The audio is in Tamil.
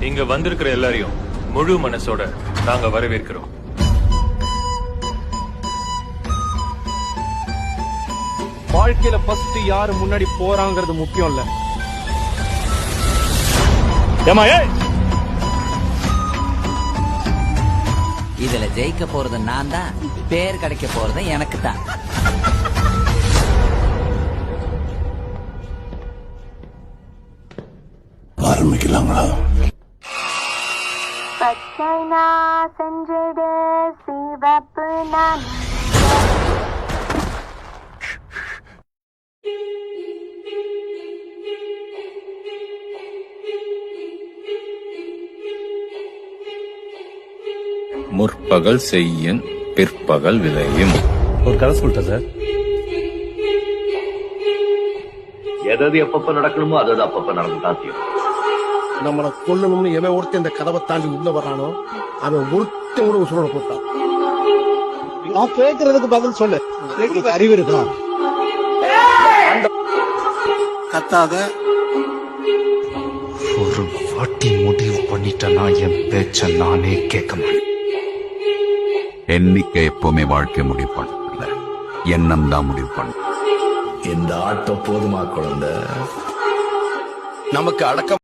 இங்க வந்திருக்கிற எல்லாரையும் முழு மனசோட நாங்க வரவேற்கிறோம். வாழ்க்கையில ஃபர்ஸ்ட் யாரு முன்னாடி போறாங்கிறது முக்கியம் இல்ல. இதுல ஜெயிக்க போறது நான் தான், பேர் கிடைக்க போறது எனக்கு தான். ஆரம்பிக்கலாங்களா? பச்சை நான் செஞ்சிடு சிவப்பு நான் முற்பகல் செய்யின் பிற்பகல் விளையும். ஒரு கதை சொல்லிட்டா சார். எதாவது எப்பப்ப நடக்கணுமோ அதாவது அப்பப்ப நடந்துதான் செய்யும். நம்மளை கொல்லணும்னு எவன் ஒருத்தன் இந்த கதவை தாண்டி உள்ள வரானோ அவன் ஒருத்தன் கூட உசுரோட போட்டான். நான் கேட்கறதுக்கு பதில் சொல்லு. அறிவு இருக்கா? கத்தாத. ஒரு வாட்டி முடிவு பண்ணிட்டேன்னா என் பேச்ச நானே கேட்க மாட்டேன். எண்ணிக்கை எப்பவுமே வாழ்க்கை முடிவு பண்ணல, எண்ணம் தான் முடிவு பண்ண. இந்த ஆட்டம் போதுமா குழந்தை? நமக்கு அடக்கம்